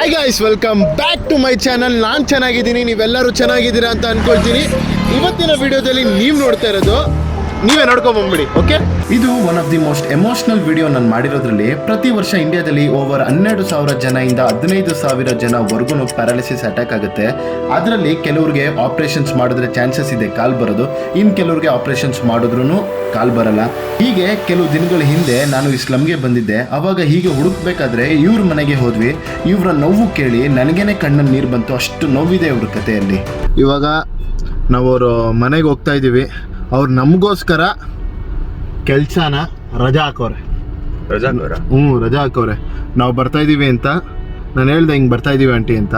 Hi guys, welcome back to my channel. ನಾನು ಚೆನ್ನಾಗಿದ್ದೀನಿ, ನೀವೆಲ್ಲರೂ ಚೆನ್ನಾಗಿದ್ದೀರಾ ಅಂತ ಅನ್ಕೊಳ್ತೀನಿ. ಇವತ್ತಿನ ವಿಡಿಯೋದಲ್ಲಿ ನೀವು ನೋಡ್ತಾ ಇರೋದು, ನೀವೇ ನೋಡ್ಕೊಂಬಂದ್ಬಿಡಿ. ಓಕೆ, ಇದು one of the most emotional video ನಾನು ಮಾಡಿರೋದ್ರಲ್ಲಿ. ಪ್ರತಿ ವರ್ಷ ಇಂಡಿಯಾದಲ್ಲಿ ಓವರ್ 12,000 ಜನದಿಂದ 15,000 ಜನವರೆಗೂ ಪ್ಯಾರಾಲಿಸಿಸ್ ಅಟ್ಯಾಕ್ ಆಗುತ್ತೆ. ಅದರಲ್ಲಿ ಕೆಲವ್ರಿಗೆ ಆಪರೇಷನ್ಸ್ ಮಾಡಿದ್ರೆ ಚಾನ್ಸಸ್ ಇದೆ ಕಾಲ್ ಬರೋದು, ಇನ್ನು ಕೆಲವ್ರಿಗೆ ಆಪರೇಷನ್ಸ್ ಮಾಡಿದ್ರೂ ಕಾಲ್ ಬರಲ್ಲ. ಹೀಗೆ ಕೆಲವು ದಿನಗಳ ಹಿಂದೆ ನಾನು ಈ ಸ್ಲಮ್ಗೆ ಬಂದಿದ್ದೆ. ಅವಾಗ ಹೀಗೆ ಹುಡುಕ್ಬೇಕಾದ್ರೆ ಇವ್ರ ಮನೆಗೆ ಹೋದ್ವಿ. ಇವರ ನೋವು ಕೇಳಿ ನನಗೇನೆ ಕಣ್ಣಲ್ಲಿ ನೀರು ಬಂತು, ಅಷ್ಟು ನೋವಿದೆ ಇವ್ರ ಕಥೆಯಲ್ಲಿ. ಇವಾಗ ನಾವು ಅವ್ರ ಮನೆಗೆ ಹೋಗ್ತಾ ಇದ್ದೀವಿ. ಅವ್ರು ನಮಗೋಸ್ಕರ ಕೆಲ್ಸನ ರಜಾ ಹಾಕೋರೆ. ರಜಾ ಹಾಕೋರೆ. ನಾವು ಬರ್ತಾ ಇದ್ದೀವಿ ಅಂತ ನಾನು ಹೇಳ್ದೆ, ಹಿಂಗೆ ಬರ್ತಾ ಇದ್ದೀವಿ ಆಂಟಿ ಅಂತ.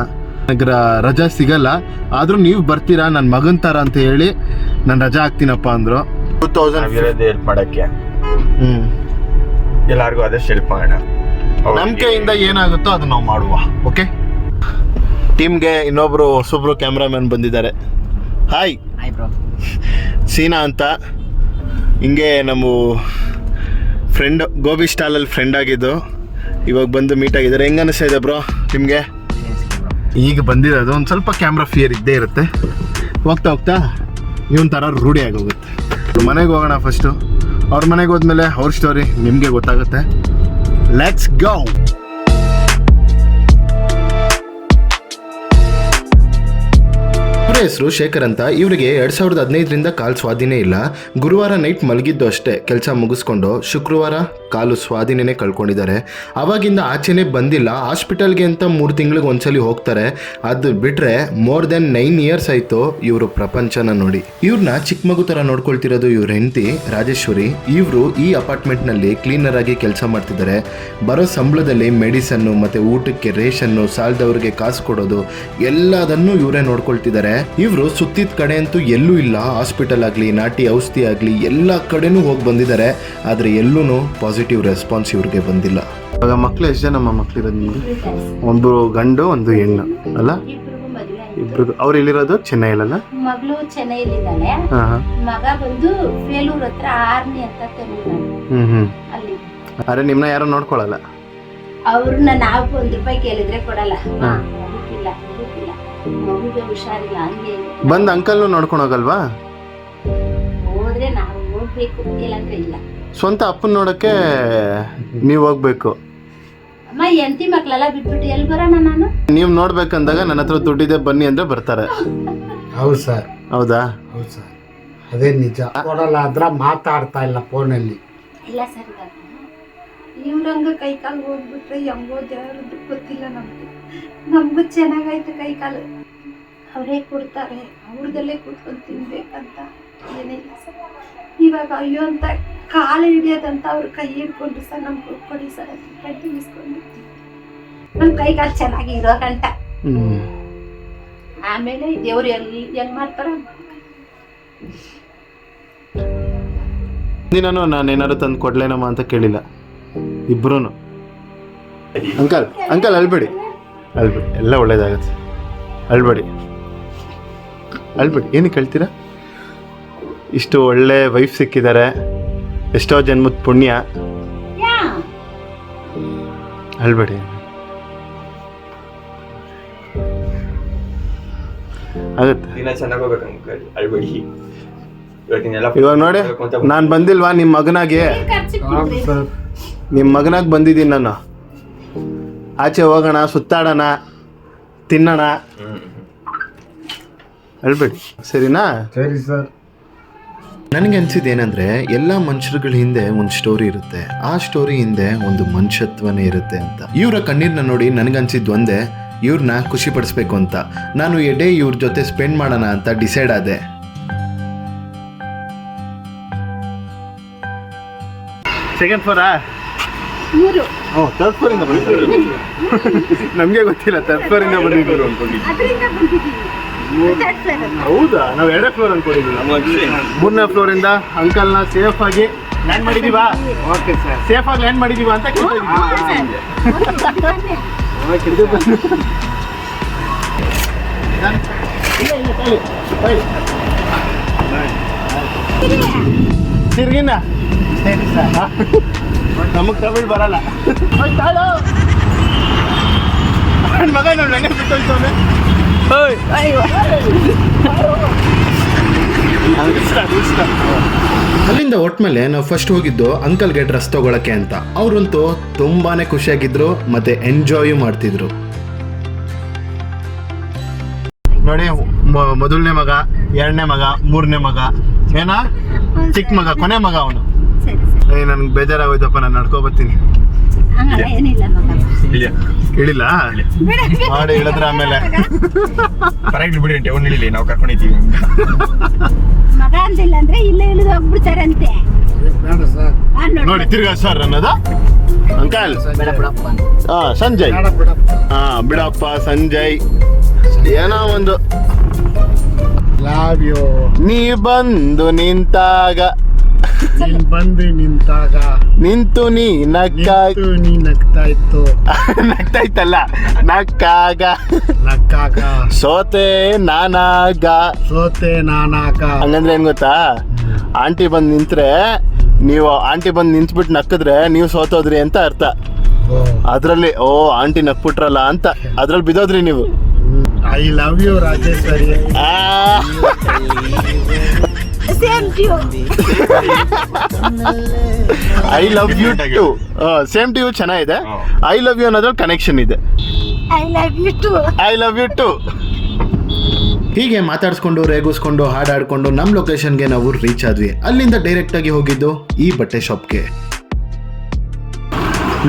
ನನಗೆ ರಜಾ ಸಿಗಲ್ಲ, ಆದರೂ ನೀವು ಬರ್ತೀರಾ ನನ್ನ ಮಗನ ಥರ ಅಂತ ಹೇಳಿ ನಾನು ರಜಾ ಹಾಕ್ತೀನಪ್ಪ ಅಂದರು. 2000 ಹೆಲ್ಪ್ ಮಾಡೋಕ್ಕೆ ಎಲ್ಲರಿಗೂ ಅದಷ್ಟು ಹೆಲ್ಪ್ ಮಾಡೋಣ. ನಮ್ಮ ಕೈಯಿಂದ ಏನಾಗುತ್ತೋ ಅದು ನಾವು ಮಾಡುವ. ಓಕೆ, ಟೀಮ್ಗೆ ಇನ್ನೊಬ್ರು ಹೊಸೊಬ್ರು ಕ್ಯಾಮ್ರಾಮನ್ ಬಂದಿದ್ದಾರೆ. ಹಾಯ್ ಬ್ರೋ, ಸೀನಾ ಅಂತ. ಹಿಂಗೆ ನಮ್ಮ ಫ್ರೆಂಡ್ ಗೋಬಿ ಸ್ಟಾಲಲ್ಲಿ ಫ್ರೆಂಡ್ ಆಗಿದ್ದು, ಇವಾಗ ಬಂದು ಮೀಟ್ ಆಗಿದ್ದಾರೆ. ಹೆಂಗೆ ಅನಿಸ್ತಾ ಇದೆ ಬ್ರೋ ನಿಮಗೆ? ಈಗ ಬಂದಿರೋದು ಒಂದು ಸ್ವಲ್ಪ ಕ್ಯಾಮ್ರಾ ಫಿಯರ್ ಇದ್ದೇ ಇರುತ್ತೆ. ಹೋಗ್ತಾ ಹೋಗ್ತಾ ಇವನ್ ಥರ ರೂಢಿ ಆಗೋಗುತ್ತೆ. ಮನೆಗೆ ಹೋಗೋಣ ಫಸ್ಟು. ಅವ್ರ ಮನೆಗೆ ಹೋದ್ಮೇಲೆ ಅವ್ರ ಸ್ಟೋರಿ ನಿಮಗೆ ಗೊತ್ತಾಗುತ್ತೆ. Let's go. ಇವರ ಹೆಸರು ಶೇಖರ್ ಅಂತ. ಇವರಿಗೆ 2015ರಿಂದ ಕಾಲು ಸ್ವಾಧೀನ ಇಲ್ಲ. ಗುರುವಾರ ನೈಟ್ ಮಲಗಿದ್ದು ಅಷ್ಟೇ, ಕೆಲಸ ಮುಗಿಸ್ಕೊಂಡು ಶುಕ್ರವಾರ ಕಾಲು ಸ್ವಾಧೀನನೇ ಕಳ್ಕೊಂಡಿದ್ದಾರೆ. ಅವಾಗಿಂದ ಆಚೆನೇ ಬಂದಿಲ್ಲ. ಹಾಸ್ಪಿಟಲ್ಗೆ ಅಂತ 3 ತಿಂಗಳಿಗೆ ಒಂದ್ಸಲಿ ಹೋಗ್ತಾರೆ. ಅದು ಬಿಟ್ಟರೆ ಮೋರ್ ದೆನ್ 9 ಇಯರ್ಸ್ ಆಯಿತು ಇವರು ಪ್ರಪಂಚನ ನೋಡಿ. ಇವ್ರನ್ನ ಚಿಕ್ಕ ಮಗು ಥರ ನೋಡ್ಕೊಳ್ತಿರೋದು ಇವ್ರ ಹೆಂಡತಿ ರಾಜೇಶ್ವರಿ. ಇವರು ಈ ಅಪಾರ್ಟ್ಮೆಂಟ್ನಲ್ಲಿ ಕ್ಲೀನರ್ ಆಗಿ ಕೆಲಸ ಮಾಡ್ತಿದ್ದಾರೆ. ಬರೋ ಸಂಬಳದಲ್ಲಿ ಮೆಡಿಸನ್ನು ಮತ್ತು ಊಟಕ್ಕೆ ರೇಷನ್ನು, ಸಾಲದವ್ರಿಗೆ ಕಾಸು ಕೊಡೋದು ಎಲ್ಲದನ್ನು ಇವರೇ ನೋಡ್ಕೊಳ್ತಿದ್ದಾರೆ. ಇವರು ಸುತ್ತಿದ ಕಡೆ ಅಂತೂ ಎಲ್ಲೂ ಇಲ್ಲ. ಹಾಸ್ಪಿಟಲ್ ಆಗಲಿ, ನಾಟಿ ಔಷಧಿ ಆಗಲಿ, ಎಲ್ಲ ಕಡೆನೂ ಹೋಗಿ ಬಂದಿದ್ದಾರೆ. ಆದರೆ ಎಲ್ಲೂ ಪಾಸಿಟಿವ್ ರೆಸ್ಪಾನ್ಸ್ ಇವ್ರಿಗೆ ಬಂದಿಲ್ಲ. ಇವಾಗ ಮಕ್ಳು ಎಷ್ಟು ಜನ ಮಕ್ಳಿರೋದು ನಿಮಗೆ? ಒಬ್ಬರು ಗಂಡು, ಒಂದು ಹೆಣ್ಣು ಅಲ್ಲ? ಇಬ್ರು. ಅವ್ರು ಇಲ್ಲಿರೋದು ಚೆನ್ನೈಲಲ್ಲ? ಮಗಳು ಚೆನ್ನೈಲಿದ್ದಾಳೆ, ಮಗ ಬಂದು ಬೇಲೂರು ಹತ್ರ ಆರ್ನಿ ಅಂತ ಅಲ್ಲಿ. ಅರೆ ನಿಮ್ನ ಯಾರು ನೋಡ್ಕೊಳಲ್ಲ? ಅವ್ರನ್ನ ನಾವು ₹1 ಕೇಳಿದ್ರೆ ಕೊಡಲ್ಲ. ಮಗುಗೆ ಹುಷಾರಿಲ್ಲ, ಹಂಗೆ ಬಂದ್ ಅಂಕಲ್ನು ನೋಡ್ಕೊಂಡು ಹೋಗಲ್ವಾ? ಹೋದ್ರೆ ನಾವು ಹೋಗ್ಬೇಕು, ಇಲ್ಲಂದ್ರೆ ಇಲ್ಲ. ಸ್ವಂತ ಅಪ್ಪನ ನೋಡಕ್ಕೆ ನೀವು ಹೋಗ್ಬೇಕು. ಅಮ್ಮ ಎಂತಿ ಮಕ್ಳೆಲ್ಲ ಬಿಟ್ಬಿಟ್ಟು ಎಲ್ಲಿ ಬರೋಣ ನಾನು? ನೀವು ನೋಡ್ಬೇಕಂದಾಗ ನನ್ನ ಹತ್ರ ದುಡ್ಡಿದೆ ಬನ್ನಿ ಅಂದ್ರೆ ಬರ್ತಾರೆ. ಹೌದು ಸರ್. ಹೌದಾ? ಹೌದು ಸರ್, ಅದೇ ನಿಜ. ಕೊಡಲ್ಲ ಆದ್ರೆ ಮಾತಾಡ್ತಾ ಇಲ್ಲ ಫೋನಲ್ಲಿ. ಇಲ್ಲ ಸರ್, ಇವ್ರಂಗ ಕೈ ಕಾಲು ಹೋಗ್ಬಿಟ್ರೆ ಹೆಂಗೋ ದೇವ್ರದ್ದು ಗೊತ್ತಿಲ್ಲ. ನಮಗೂ ಚೆನ್ನಾಗೈತೆ ಕೈ ಕಾಲು, ಅವರೇ ಕೊಡ್ತಾರೆ. ಅವ್ರದಲ್ಲೇ ಕೂತ್ಕೊಂಡು ತಿನ್ಬೇಕಂತ ಏನಿಲ್ಲ ಸರ್. ಇವಾಗ ಅಯ್ಯೋ ಅಂತ ಕಾಲು ಹಿಡಿಯೋದಂತ ಅವ್ರು ಕೈ ಹಿಡ್ಕೊಂಡು ಸರ್ ನಮ್ಗೆ ಕೊಡಿ ಸರ್ ಅಂತ ಕಂಟಿನ್ಯೂಸ್ಕೊಂಡು ನಮ್ಮ ಕೈ ಕಾಲು ಚೆನ್ನಾಗಿ ಇರೋ ಗಂಟ. ಆಮೇಲೆ ದೇವ್ರು ಹೆಂಗ್ ಮಾಡ್ತಾರ. ನಾನು ಏನಾದ್ರು ತಂದು ಕೊಡ್ಲೇನಮ್ಮ ಅಂತ ಕೇಳಿಲ್ಲ ಇಬ್ರು. ಅಂಕಲ್ ಅಂಕಲ್ ಅಳ್ಬೇಡಿ, ಅಳ್ಬೇಡಿ, ಎಲ್ಲ ಒಳ್ಳೇದಾಗತ್ತೆ. ಅಳ್ಬೇಡಿ ಅಳ್ಬೇಡಿ. ಏನಕ್ಕೆ ಹೇಳ್ತೀರಾ? ಇಷ್ಟು ಒಳ್ಳೆ ವೈಫ್ ಸಿಕ್ಕಿದ್ದಾರೆ, ಎಷ್ಟೋ ಜನ್ಮದ ಪುಣ್ಯ. ಅಳ್ಬೇಡಿ, ಆಗತ್ತೆ. ಇವಾಗ ನೋಡಿ, ನಾನು ಬಂದಿಲ್ವಾ ನಿಮ್ಮ ಮಗನಾಗಿ? ನಿಮ್ಮ ಮಗನಾಗಿ ಬಂದಿದ್ದೀನಿ ನಾನು. ಆಚೆ ಹೋಗೋಣ, ಸುತ್ತಾಡೋಣ, ತಿನ್ನೋಣ. ಅಳ್ಬೇಡಿ, ಸರಿನಾ? ಸರಿ ಸರ್. ನನಗೆ ಅನ್ಸಿದ್ದೇನೆಂದರೆ, ಎಲ್ಲ ಮನುಷ್ಯರುಗಳ ಹಿಂದೆ ಒಂದು ಸ್ಟೋರಿ ಇರುತ್ತೆ. ಆ ಸ್ಟೋರಿ ಹಿಂದೆ ಒಂದು ಮನುಷ್ಯತ್ವನೇ ಇರುತ್ತೆ ಅಂತ. ಇವರ ಕಣ್ಣೀರನ್ನ ನೋಡಿ ನನಗನ್ಸಿದ್ದು ಒಂದೇ, ಇವ್ರನ್ನ ಖುಷಿ ಪಡಿಸ್ಬೇಕು ಅಂತ. ನಾನು ಎ ಡೇ ಇವ್ರ ಜೊತೆ ಸ್ಪೆಂಡ್ ಮಾಡೋಣ ಅಂತ ಡಿಸೈಡ್ ಆದೆ. Second flora? ಥರ್ಡ್ ಫ್ಲೋರಿಂದ ಬಂದಿದ್ದೀವಿ. ನಮಗೆ ಗೊತ್ತಿಲ್ಲ, ಥರ್ಡ್ ಫ್ಲೋರಿಂದ ಬಂದಿದ್ದೀವಿ ಅನ್ಕೊಂಡಿದ್ದೀವಿ. ಹೌದಾ? ನಾವು 2ನೇ ಫ್ಲೋರ್ ಅನ್ಕೊಂಡಿದ್ದೀವಿ. 3ನೇ ಫ್ಲೋರಿಂದ ಅಂಕಲ್ನ ಸೇಫ್ ಆಗಿ ಲ್ಯಾಂಡ್ ಮಾಡಿದೀವಾ? ಓಕೆ ಸರ್, ಸೇಫ್ ಆಗಿ ಲ್ಯಾಂಡ್ ಮಾಡಿದೀವಾ ಅಂತ ಕೇಳ್ತಿದ್ದೀವಿ. ತಿರ್ಗಿನ ಸರಿ ಸರ್. ನಮಗೆ ತಮಿಳ್ ಬರಲ್ಲ. ನನ್ನ ಮಗ ನೋಡಿ ನನಗೆ ಬಿಟ್ಟೋಯ್ತವನೆ. ಅಲ್ಲಿಂದ ಒಟ್ಮೇಲೆ ನಾವು ಫಸ್ಟ್ ಹೋಗಿದ್ದು ಅಂಕಲ್ಗೆ ಡ್ರೆಸ್ ತಗೊಳಕ್ಕೆ ಅಂತ. ಅವರಂತೂ ತುಂಬಾನೇ ಖುಷಿಯಾಗಿದ್ರು ಮತ್ತೆ ಎಂಜಾಯ್ ಮಾಡ್ತಿದ್ರು. ನೋಡಿ ಮೊದಲನೇ ಮಗ, ಎರಡನೇ ಮಗ, ಮೂರನೇ ಮಗ, ಏನಾ ಚಿಕ್ಕ ಮಗ, ಕೊನೆ ಮಗ ಅವನು. ನನ್ಗೆ ಬೇಜಾರಾಗೋಯ್ತಪ್ಪ, ನಾನು ನಡ್ಕೊ ಬರ್ತೀನಿ. ಇಳಿಲ್ಲ ಮಾಡಿ ಇಳಿದ್ರ ಆಮೇಲೆ ಕರೆಕ್ಟ್ ಬಿಡಿ ಅವ್ನು ಇಳಿಲಿ, ನಾವು ಕರ್ಕೊಂಡಿದ್ದೀವಿ. ಮಗ ಅಂದಿಲ್ಲ ಅಂದ್ರೆ ಇಲ್ಲೇ ಇಳಿದು ಹೋಗ್ಬಿಡ್ತಾರಂತೆ. ನೋಡಿ ತಿರ್ಗಾ ಸರ್ ಅನ್ನೋದ ಅಂಕಲ್. ಹಾ ಸಂಜಯ್, ಹಾ ಬಿಡಪ್ಪ ಸಂಜಯ್. ಏನೋ ಒಂದು ಲವ್ ಯು. ನೀ ಬಂದು ನಿಂತಾಗ, ಬಂದು ನಿಂತಾಗ ನಿಂತು ನೀ ನಕ್ಕಾಗ, ನೀ ನಗ್ತಾ ಇತ್ತು. ನಗ್ತಾ ಇತ್ತಲ್ಲ, ನಕ್ಕಾಗ ನಕ್ಕಾಗ ಸೋತೆ ನಾನಾಗ. ಸೋತೆ ನಾನಾಗ. ಹಂಗಂದ್ರೆ ಏನ್ ಗೊತ್ತಾ, ಆಂಟಿ ಬಂದು ನಿಂತ್ರೆ ನೀವು, ಆಂಟಿ ಬಂದು ನಿಂತ್ಬಿಟ್ಟು ನಕ್ಕಿದ್ರೆ ನೀವು ಸೋತೋದ್ರಿ ಅಂತ ಅರ್ಥ. ಅದ್ರಲ್ಲಿ ಓ ಆಂಟಿ ನಕ್ಬಿಟ್ರಲ್ಲ ಅಂತ ಅದ್ರಲ್ಲಿ ಬಿದ್ದೋದ್ರಿ ನೀವು. I love you Rajeshwari. I love you too. Same to you ಚೆನ್ನಾಗಿದೆ. ಐ ಲವ್ ಯು ಅನ್ನೋದ್ರಲ್ಲಿ ಕನೆಕ್ಷನ್ ಇದೆ. I love you too. I love you too. ಹೀಗೆ ಮಾತಾಡ್ಸ್ಕೊಂಡು ರೇಗಿಸ್ಕೊಂಡು ಹಾಡಾಡ್ಕೊಂಡು ನಮ್ಮ ಲೊಕೇಶನ್ಗೆ ನಾವು ರೀಚ್ ಆದ್ವಿ. ಅಲ್ಲಿಂದ ಡೈರೆಕ್ಟ್ ಆಗಿ ಹೋಗಿದ್ದು ಈ ಬಟ್ಟೆ ಶಾಪ್ಗೆ.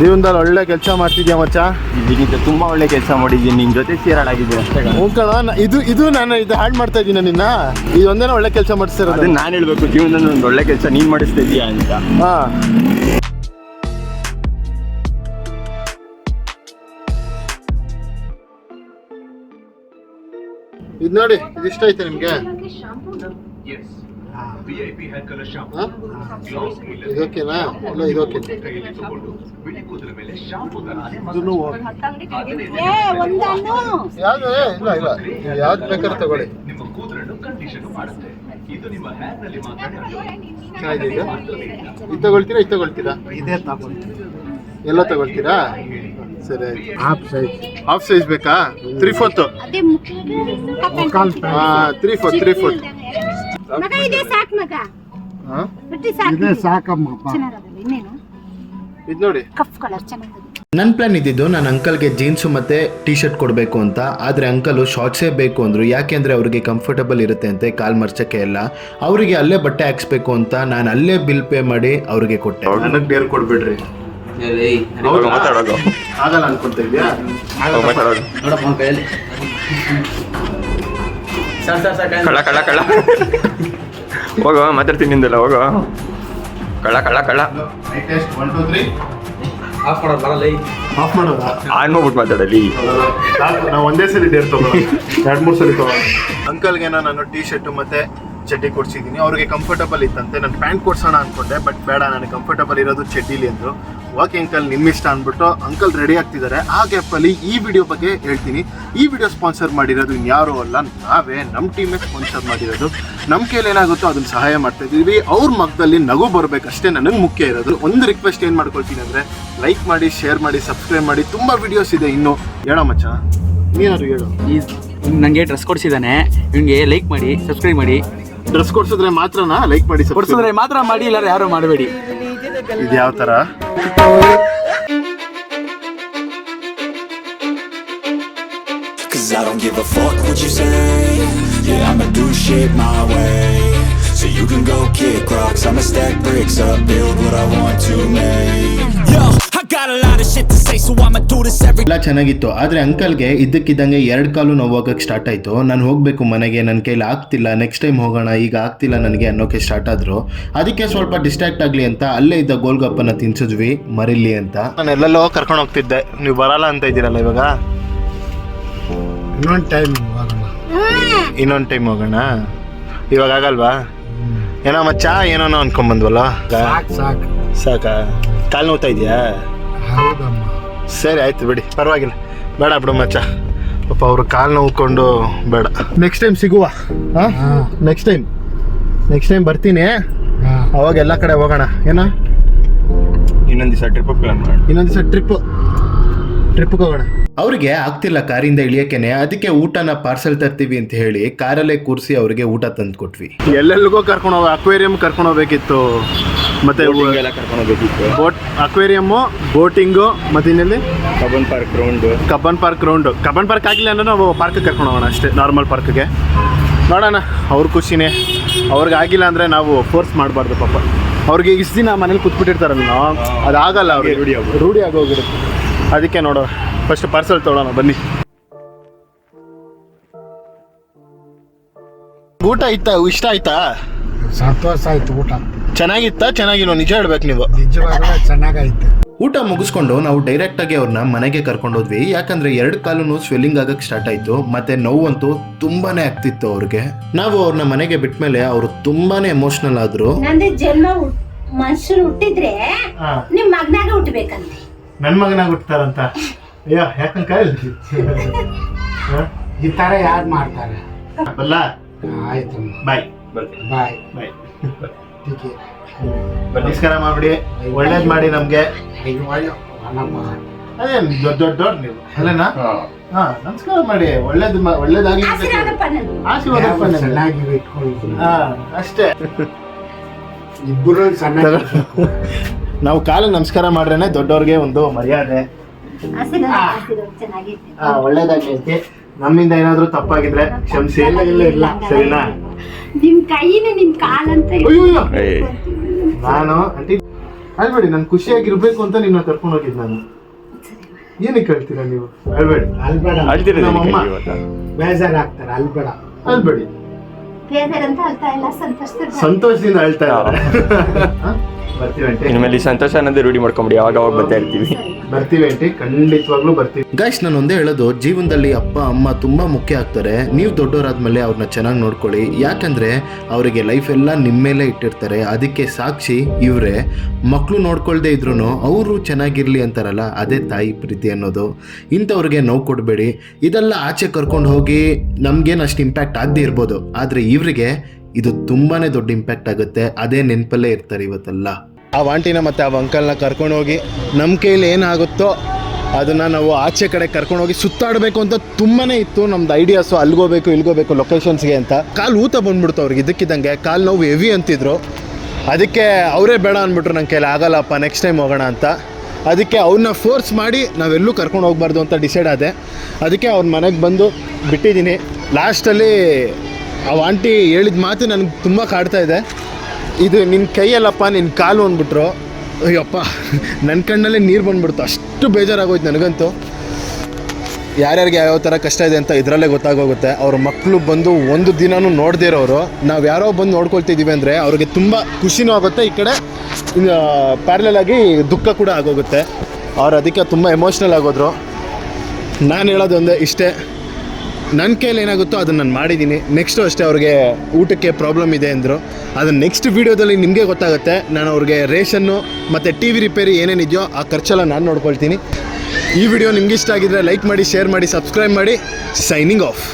ಜೀವನದಲ್ಲಿ ಒಳ್ಳೆ ಕೆಲಸ ಮಾಡ್ತಿದ್ಯಾ ಮಚ್ಚ. ಇದಕ್ಕಿಂತ ತುಂಬಾ ಒಳ್ಳೆ ಕೆಲಸ ಮಾಡಿದ್ದೀನಿ, ನಿನ್ ಜೊತೆ ಸೇರಾಡಾಗಿದ್ದೀನಿ ಅಷ್ಟೇ. ಇದು ನಾನು ಇದು ಹಾಡ್ ಮಾಡ್ತಾ ಇದ್ದೀನಿ ನಿನ್ನ. ಇದೊಂದೇನ ಒಳ್ಳೆ ಕೆಲಸ ಮಾಡಿಸ್ತಿರೋದು. ಅದನ್ನ ನಾನು ಹೇಳ್ಬೇಕು, ಜೀವನದಲ್ಲಿ ಒಂದು ಒಳ್ಳೆ ಕೆಲಸ ನೀನ್ ಮಾಡಿಸ್ತಾ ಇದೀಯಾ ಅಂತ. ಹಾ ಇದು ನೋಡಿ, ಇದಿಷ್ಟ ಐತೆ ನಿಮ್ಗೆ? ಇದೋಕೆನಾ? ಇಲ್ಲ ಇದೋಕೆ. ಯಾವ್ದು? ಇಲ್ಲ ಇಲ್ಲ, ಯಾವ್ದು ಬೇಕಾದ್ರೆ ತಗೊಳ್ಳಿ. ಚೆನ್ನಾಗಿದೆ. ಇದು ತಗೊಳ್ತೀರಾ, ಇದು ತಗೊಳ್ತೀರಾ? ಇದೇ ತಗೊಳ್ತೀನಿ. ಎಲ್ಲ ತಗೊಳ್ತೀರಾ? ಸರಿ ಆಯ್ತು. ಹಾಫ್ ಸೈಜ್ ಬೇಕಾ? 3/4. ಹಾ 3/4. ಮಗ ಇದೆ ಸಾಕು ಮಗ. ಹಾ ಬಟ್ಟೆ ಸಾಕು. ಇದೇ ಸಾಕಮ್ಮ. ಚೆನ್ನಾಗಲ್ಲ ಇನ್ನೇನು? ಇದು ನೋಡಿ. ಕಫ್ ಕಲರ್ ಚೆನ್ನಾಗಿದೆ. ನನ್ನ ಪ್ಲಾನ್ ಇದ್ದಿದ್ದು ನಾನು ಅಂಕಲ್ಗೆ ಜೀನ್ಸು ಮತ್ತು ಟೀ ಶರ್ಟ್ ಕೊಡಬೇಕು ಅಂತ. ಆದರೆ ಅಂಕಲು ಶಾರ್ಟ್ಸೇ ಬೇಕು ಅಂದರು. ಯಾಕೆಂದರೆ ಅವ್ರಿಗೆ ಕಂಫರ್ಟಬಲ್ ಇರುತ್ತೆ ಅಂತೆ, ಕಾಲು ಮರ್ಚಕ್ಕೆ ಎಲ್ಲ. ಅವರಿಗೆ ಅಲ್ಲೇ ಬಟ್ಟೆ ಹಾಕ್ಸ್ಬೇಕು ಅಂತ ನಾನು ಅಲ್ಲೇ ಬಿಲ್ ಪೇ ಮಾಡಿ ಅವ್ರಿಗೆ ಕೊಟ್ಟೆ. ನನಗೆ ಡೇರ್ ಕೊಡ್ಬಿಡ್ರಿ. ಮಾತಾಡೋದು ಆಗಲ್ಲ ಅನ್ಕೊಳ್ತಾ ಇದೆಯಾ? ಮಾತಾಡೋದು ಕಳ್ಳ ಕಳ್ಳ ಕಳ್ಳ ಹೋಗೋ, ಮಾತಾಡ್ತೀನಿ ನಿಂದಲ್ಲ, ಹೋಗೋ. ಕಳ್ಳ ಕಳ್ಳ ಕಳ್ಳ. 1 2 3 ಆಫ್ ಮಾಡೋದಾ? ಆನ್ ಮಾಡ್ಬಿಟ್ಟು ಮಾತಾಡಲಿ. ನಾವು ಒಂದೇ ಸಲ ಡೇರ್ ತಗೊಳ್ಳೋಣ, 2-3 ಸಲ ತಗೊಳ್ಳೋಣ. ಅಂಕಲ್ಗೇನೋ ನಾನು ಟೀ ಶರ್ಟು ಮತ್ತು ಚಡ್ಡಿ ಕೊಡ್ಸಿದ್ದೀನಿ. ಅವ್ರಿಗೆ ಕಂಫರ್ಟಬಲ್ ಇತ್ತಂತೆ. ನಾನು ಪ್ಯಾಂಟ್ ಕೊಡ್ಸೋಣ ಅಂದ್ಕೊಂಡೆ, ಬಟ್ ಬೇಡ, ನನಗೆ ಕಂಫರ್ಟಬಲ್ ಇರೋದು ಚಡ್ಡಿಲಿ ಅಂದರು. ಓಕೆ ಅಂಕಲ್, ನಿಮ್ಮ ಇಷ್ಟ ಅಂದ್ಬಿಟ್ಟು ಅಂಕಲ್ ರೆಡಿ ಆಗ್ತಿದ್ದಾರೆ. ಆ ಗ್ಯಾಪಲ್ಲಿ ಈ ವಿಡಿಯೋ ಬಗ್ಗೆ ಹೇಳ್ತೀನಿ. ಈ ವಿಡಿಯೋ ಸ್ಪಾನ್ಸರ್ ಮಾಡಿರೋದು ಇನ್ಯಾರೂ ಅಲ್ಲ, ನಾವೇ, ನಮ್ಮ ಟೀಮೇ ಸ್ಪಾನ್ಸರ್ ಮಾಡಿರೋದು. ನಮ್ಮ ಕೈಲಿ ಏನಾಗುತ್ತೋ ಅದನ್ನು ಸಹಾಯ ಮಾಡ್ತಾ ಇದ್ದೀವಿ. ಅವ್ರ ಮಗದಲ್ಲಿ ನಗು ಬರಬೇಕಷ್ಟೇ ನನಗೆ ಮುಖ್ಯ ಇರೋದು. ಒಂದು ರಿಕ್ವೆಸ್ಟ್ ಏನು ಮಾಡ್ಕೊಳ್ತೀನಿ ಅಂದರೆ, ಲೈಕ್ ಮಾಡಿ, ಶೇರ್ ಮಾಡಿ, ಸಬ್ಸ್ಕ್ರೈಬ್ ಮಾಡಿ. ತುಂಬ ವಿಡಿಯೋಸ್ ಇದೆ ಇನ್ನೂ. ಹೇಳೋ ಮಚ್ಚ, ನೀನಾದ್ರು ಹೇಳು. ನನಗೆ ಡ್ರೆಸ್ ಕೊಡಿಸಿದ್ದಾನೆ, ಇವನಿಗೆ ಲೈಕ್ ಮಾಡಿ, ಸಬ್ಸ್ಕ್ರೈಬ್ ಮಾಡಿ. ಡ್ರೆಸ್ ಕೊಡ್ಸಿದ್ರೆ ಮಾತ್ರನಾ ಲೈಕ್ ಮಾಡಿ, ಕೊಡಿಸಿದ್ರೆ ಮಾತ್ರ ಮಾಡಿ, ಇಲ್ಲಾರ ಯಾರು ಮಾಡಬೇಡಿ. ಇದು ಯಾವ ಥರ? Cause I don't give a fuck what you say. Yeah, I'ma do shit my way. So you can go kick rocks, I'ma stack bricks up, build what I want to make. Yo, I got a lot of shit to say, so I'ma do this every. ಎಲ್ಲ ಚೆನ್ನಾಗಿತ್ತು. ಆದರೆ ಅಂಕಲ್ಗೆ ಇದ್ದಕ್ಕಿದ್ದಂಗೆ 2 ಕಾಲು ನೋವಾಗಕ್ಕೆ start ಆಯಿತು. ನಾನು ಹೋಗಬೇಕು ಮನೆಗೆ, ನನ್ನ ಕೈಲಿ ಆಗ್ತಿಲ್ಲ, ನೆಕ್ಸ್ಟ್ ಟೈಮ್ ಹೋಗೋಣ, ಈಗ ಆಗ್ತಿಲ್ಲ ನನಗೆ ಅನ್ನೋಕ್ಕೆ ಸ್ಟಾರ್ಟ್ ಆದರು. ಅದಕ್ಕೆ ಸ್ವಲ್ಪ ಡಿಸ್ಟ್ರಾಕ್ಟ್ ಆಗಲಿ ಅಂತ ಅಲ್ಲೇ ಇದ್ದ ಗೋಲ್ಗಪ್ಪನ ತಿನ್ಸಿದ್ವಿ, ಮರಿಲಿ ಅಂತ. ನಾನು ಎಲ್ಲೆಲ್ಲೋ ಕರ್ಕೊಂಡು ಹೋಗ್ತಿದ್ದೆ, ನೀವು ಬರಲ್ಲ ಅಂತ ಇದ್ದೀರಲ್ಲ ಇವಾಗ. ಇನ್ನೊಂದು ಟೈಮ್ ಹೋಗೋಣ. ಇವಾಗ ಆಗಲ್ವಾ? ಏನೋ ಮಚ್ಚ ಏನೋ ಅನ್ಕೊಂಬಂದ್ವಲ್ಲ. ಸಾಕಾ? ಕಾಲು ನೋವ್ತಾ ಇದೆಯಾ? ಸರಿ ಆಯ್ತು ಬಿಡಿ, ಪರವಾಗಿಲ್ಲ, ಬೇಡ ಬಿಡು ಮಚ್ಚ. ಪಾಪ ಅವರು ಕಾಲು ನೋವ್ಕೊಂಡು ಬೇಡ. ನೆಕ್ಸ್ಟ್ ಟೈಮ್ ಸಿಗುವ. ಹಾಂ, ನೆಕ್ಸ್ಟ್ ಟೈಮ್ ಬರ್ತೀನಿ. ಅವಾಗ ಎಲ್ಲ ಕಡೆ ಹೋಗೋಣ. ಏನೋ ಇನ್ನೊಂದು ದಿವಸ ಟ್ರಿಪ್ ಪ್ಲಾನ್ ಮಾಡಿ, ಇನ್ನೊಂದು ದಿವಸ ಟ್ರಿಪ್ಗೆ ಹೋಗೋಣ. ಅವ್ರಿಗೆ ಆಗ್ತಿಲ್ಲ ಕಾರಿಂದ ಇಳಿಯಕ್ಕೇನೆ, ಅದಕ್ಕೆ ಊಟನ ಪಾರ್ಸೆಲ್ ತರ್ತೀವಿ ಅಂತ ಹೇಳಿ ಕಾರಲ್ಲೇ ಕೂರಿಸಿ ಅವ್ರಿಗೆ ಊಟ ತಂದು ಕೊಟ್ವಿ. ಎಲ್ಲೆಲ್ಲಿಗೋ ಕರ್ಕೊಂಡು ಹೋಗಿ ಅಕ್ವೇರಿಯಂ ಕರ್ಕೊಂಡು ಹೋಗ್ಬೇಕಿತ್ತು, ಮತ್ತೆ ಎಲ್ಲ ಕರ್ಕೊಂಡು ಹೋಗ್ಬೇಕಿತ್ತು. ಅಕ್ವೇರಿಯಮ್ಮು, ಬೋಟಿಂಗು, ಮತ್ತೆ ಇನ್ನೆಲ್ಲಿ Cubbon park round. Cubbon park ಆಗಿಲ್ಲ ಅಂದ್ರೆ ನಾವು ಪಾರ್ಕ್ ಕರ್ಕೊಂಡು ಹೋಗೋಣ ಅಷ್ಟೇ, ನಾರ್ಮಲ್ ಪಾರ್ಕ್ಗೆ ನೋಡೋಣ. ಅವ್ರ ಖುಷಿನೇ, ಅವ್ರಿಗೆ ಆಗಿಲ್ಲ ಅಂದರೆ ನಾವು ಫೋರ್ಸ್ ಮಾಡಬಾರ್ದು ಪಾಪ. ಅವ್ರಿಗೆ ಇಷ್ಟು ದಿನ ಮನೇಲಿ ಕೂತ್ಬಿಟ್ಟಿರ್ತಾರಲ್ಲ, ಅದಾಗಲ್ಲ ಅವ್ರಿಗೆ, ರೂಢಿ ಆಗೋಗಿರುತ್ತೆ. ಅದಕ್ಕೆ ನೋಡೋಣ, ಫಸ್ಟ್ ಪಾರ್ಸೆಲ್ ತೊಗೊಳೋಣ ಬನ್ನಿ. ಊಟ ಇಷ್ಟ ಆಯ್ತಾ? ಸಂತೋಷ ಆಯ್ತು. ಊಟ ಚೆನ್ನಾಗಿಲ್ವ? ನಿಜ ಹೇಳ್ಬೇಕು ನೀವು. ನಿಜವಾಗ್ಲೂ ಚೆನ್ನಾಗೈತೆ. ಊಟ ಮುಗಿಸ್ಕೊಂಡು ನಾವು ಡೈರೆಕ್ಟ್ ಆಗಿ ಅವ್ರನ್ನ ಮನೆಗೆ ಕರ್ಕೊಂಡು ಹೋದ್ವಿ. ಯಾಕಂದ್ರೆ 2 ಕಾಲು ಸ್ವೆಲ್ಲಿಂಗ್ ಆಗಕ್ಕೆ ಸ್ಟಾರ್ಟ್ ಆಯ್ತು, ಮತ್ತೆ ನೋವಂತೂ ತುಂಬಾನೇ ಆಗ್ತಿತ್ತು ಅವ್ರಿಗೆ. ನಾವು ಅವ್ರನ್ನ ಮನೆಗೆ ಬಿಟ್ಮೇಲೆ ಅವರು ತುಂಬಾನೇ ಎಮೋಷನಲ್ ಆದ್ರು. ನಂದು ಜನ್ಮ ಮನುಷ್ಯರು ಹುಟ್ಟಿದ್ರೆ ನಿಮ್ ಮಗನಾಗ ಹುಟ್ಟಬೇಕಂತೆ. ನನ್ ಮಗನಾಗ ಹುಟ್ತಾರಂತ? ಅಯ್ಯೋ ಯಾಕಂಕ ಈ ತರ ಯಾರು ಮಾಡ್ತಾರೆ? ಬಲ್ಲ, ಆಯ್ತು, ಬಾಯ್ ಬಾಯ್. ಬಾಯ್. ನಮಸ್ಕಾರ ಮಾಡ್ಬಿಡಿ, ಒಳ್ಳೇದ್ ಮಾಡಿ ನಮ್ಗೆ. ಅದೇ ದೊಡ್ಡ ನೀವು ಅಲ್ಲೇನಾ? ಹಾ, ನಮಸ್ಕಾರ ಮಾಡಿ, ಒಳ್ಳೇದಾಗಿ ಆಶೀರ್ವಾದ ಚೆನ್ನಾಗಿ ಇಟ್ಕೊಂಡು. ಅಷ್ಟೇ. ಇಬ್ಬರು ಚೆನ್ನಾಗಿ ನಾವು ಕಾಲು ನಮಸ್ಕಾರ ಮಾಡ್ರೇನೆ ದೊಡ್ಡವ್ರಿಗೆ ಒಂದು ಮರ್ಯಾದೆ. ಒಳ್ಳೇದಾಗಿ ಐತಿ. ನಮ್ಮಿಂದ ಏನಾದ್ರು ತಪ್ಪಾಗಿದ್ರೆ ಕ್ಷಮಿಸಿ. ಇಲ್ಲ ಸರಿನಾ? ನಿಮ್ ಕೈನ ನಿಮ್ ಕಾಲಂತ ನಾನು ಅಲ್ಬೇಡಿ, ನನ್ ಖುಷಿಯಾಗಿರ್ಬೇಕು ಅಂತ ನಿನ್ನ ಕರ್ಕೊಂಡು ಹೋಗಿದ್ ನಾನು. ಏನಕ್ಕೆ ಹೇಳ್ತೀರಾ ನೀವು? ಅಲ್ಬೇಡಿ, ಅಲ್ಬೇಡ. ನಮ್ಮಮ್ಮ ಬೇಜಾರಾಗ್ತಾರೆ. ಅಲ್ಬೇಡ, ಅಲ್ಬೇಡಿ. ಬೇಜಾರಂತ ಅಳ್ತಾ ಇಲ್ಲ, ಸಂತೋಷದಿಂದ ಅಳ್ತಾ ಇದ್ದಾರೆ. ಬರ್ತೀವಿ ಆಂಟಿ. ಇನ್ಮೇಲೆ ಸಂತೋಷ ಅನ್ನೋದೇ ರೂಢಿ ಮಾಡ್ಕೊಂಬಿಡಿ, ಅವಾಗ ಬರ್ತಾ ಇರ್ತೀವಿ. ಬರ್ತೀವಿ ಆಂಟಿ, ಖಂಡಿತವಾಗ್ಲೂ ಬರ್ತೀವಿ. ಗೈಸ್, ನಾನು ಒಂದೇ ಹೇಳೋದು, ಜೀವನದಲ್ಲಿ ಅಪ್ಪ ಅಮ್ಮ ತುಂಬಾ ಮುಖ್ಯ ಆಗ್ತಾರೆ. ನೀವು ದೊಡ್ಡವರಾದ್ಮೇಲೆ ಅವ್ರನ್ನ ಚೆನ್ನಾಗಿ ನೋಡ್ಕೊಳ್ಳಿ. ಯಾಕಂದ್ರೆ ಅವರಿಗೆ ಲೈಫ್ ಎಲ್ಲ ನಿಮ್ಮ ಮೇಲೆ ಇಟ್ಟಿರ್ತಾರೆ. ಅದಕ್ಕೆ ಸಾಕ್ಷಿ ಇವರೇ. ಮಕ್ಕಳು ನೋಡ್ಕೊಳ್ದೇ ಇದ್ರು ಅವರು ಚೆನ್ನಾಗಿರ್ಲಿ ಅಂತಾರಲ್ಲ, ಅದೇ ತಾಯಿ ಪ್ರೀತಿ ಅನ್ನೋದು. ಇಂಥವ್ರಿಗೆ ನೋವು ಕೊಡಬೇಡಿ. ಇದೆಲ್ಲ ಆಚೆ ಕರ್ಕೊಂಡು ಹೋಗಿ ನಮ್ಗೇನು ಅಷ್ಟು ಇಂಪ್ಯಾಕ್ಟ್ ಆಗದೆ ಇರ್ಬೋದು, ಆದರೆ ಇವರಿಗೆ ಇದು ತುಂಬಾನೇ ದೊಡ್ಡ ಇಂಪ್ಯಾಕ್ಟ್ ಆಗುತ್ತೆ. ಅದೇ ನೆನಪಲ್ಲೇ ಇರ್ತಾರೆ ಇವತ್ತೆಲ್ಲ. ಆ ಆಂಟಿನ ಮತ್ತು ಆ ಅಂಕಲ್ನ ಕರ್ಕೊಂಡು ಹೋಗಿ ನಮ್ಮ ಕೈಲಿ ಏನಾಗುತ್ತೋ ಅದನ್ನು ನಾವು ಆಚೆ ಕಡೆ ಕರ್ಕೊಂಡೋಗಿ ಸುತ್ತಾಡಬೇಕು ಅಂತ ತುಂಬಾ ಇತ್ತು ನಮ್ದು ಐಡಿಯಾಸು. ಅಲ್ಗೋಬೇಕು ಇಲ್ಗೋಬೇಕು ಲೊಕೇಶನ್ಸ್ಗೆ ಅಂತ. ಕಾಲು ಊತ ಬಂದ್ಬಿಡ್ತು ಅವ್ರಿಗೆ ಇದ್ದಕ್ಕಿದ್ದಂಗೆ. ಕಾಲು ನೋವು ಹೆವಿ ಅಂತಿದ್ರು. ಅದಕ್ಕೆ ಅವರೇ ಬೇಡ ಅಂದ್ಬಿಟ್ರು, ನನ್ನ ಕೈಲಿ ಆಗಲ್ಲಪ್ಪ, ನೆಕ್ಸ್ಟ್ ಟೈಮ್ ಹೋಗೋಣ ಅಂತ. ಅದಕ್ಕೆ ಅವ್ರನ್ನ ಫೋರ್ಸ್ ಮಾಡಿ ನಾವೆಲ್ಲೂ ಕರ್ಕೊಂಡು ಹೋಗ್ಬಾರ್ದು ಅಂತ ಡಿಸೈಡ್ ಆದೆ. ಅದಕ್ಕೆ ಅವ್ರ ಮನೆಗೆ ಬಂದು ಬಿಟ್ಟಿದ್ದೀನಿ. ಲಾಸ್ಟಲ್ಲಿ ಆ ಆಂಟಿ ಹೇಳಿದ ಮಾತು ನನಗೆ ತುಂಬ ಕಾಡ್ತಾ ಇದೆ. ಇದು ನಿನ್ನ ಕೈಯಲ್ಲಪ್ಪ, ನಿನ್ನ ಕಾಲು ಅಂದ್ಬಿಟ್ರು. ಅಯ್ಯಪ್ಪ, ನನ್ನ ಕಣ್ಣಲ್ಲೇ ನೀರು ಬಂದ್ಬಿಡ್ತು, ಅಷ್ಟು ಬೇಜಾರಾಗೋಯ್ತು ನನಗಂತೂ. ಯಾರ್ಯಾರಿಗೆ ಯಾವ್ಯಾವ ಥರ ಕಷ್ಟ ಇದೆ ಅಂತ ಇದರಲ್ಲೇ ಗೊತ್ತಾಗೋಗುತ್ತೆ. ಅವ್ರ ಮಕ್ಕಳು ಬಂದು ಒಂದು ದಿನವೂ ನೋಡದೇ ಇರೋರು ನಾವು ಯಾರೋ ಬಂದು ನೋಡ್ಕೊಳ್ತಿದ್ದೀವಿ ಅಂದರೆ ಅವ್ರಿಗೆ ತುಂಬ ಖುಷಿನೂ ಆಗುತ್ತೆ. ಈ ಕಡೆ ಪ್ಯಾರಲಲ್ ಆಗಿ ದುಃಖ ಕೂಡ ಆಗೋಗುತ್ತೆ. ಅವ್ರು ಅದಕ್ಕೆ ತುಂಬ ಎಮೋಷ್ನಲ್ ಆಗೋದ್ರು. ನಾನು ಹೇಳೋದು ಒಂದೇ ಇಷ್ಟೇ, ನನ್ನ ಕೈಯಲ್ಲಿ ಏನಾಗುತ್ತೋ ಅದನ್ನು ನಾನು ಮಾಡಿದ್ದೀನಿ. ನೆಕ್ಸ್ಟು ಅಷ್ಟೇ, ಅವ್ರಿಗೆ ಊಟಕ್ಕೆ ಪ್ರಾಬ್ಲಮ್ ಇದೆ ಅಂದರು. ಅದನ್ನು ನೆಕ್ಸ್ಟ್ ವೀಡಿಯೋದಲ್ಲಿ ನಿಮಗೆ ಗೊತ್ತಾಗುತ್ತೆ. ನಾನು ಅವ್ರಿಗೆ ರೇಷನ್ನು ಮತ್ತು ಟಿ ವಿ ರಿಪೇರಿ ಏನೇನಿದೆಯೋ ಆ ಖರ್ಚೆಲ್ಲ ನಾನು ನೋಡ್ಕೊಳ್ತೀನಿ. ಈ ವಿಡಿಯೋ ನಿಮ್ಗೆ ಇಷ್ಟ ಆಗಿದ್ರೆ ಲೈಕ್ ಮಾಡಿ, ಶೇರ್ ಮಾಡಿ, ಸಬ್ಸ್ಕ್ರೈಬ್ ಮಾಡಿ. Signing off.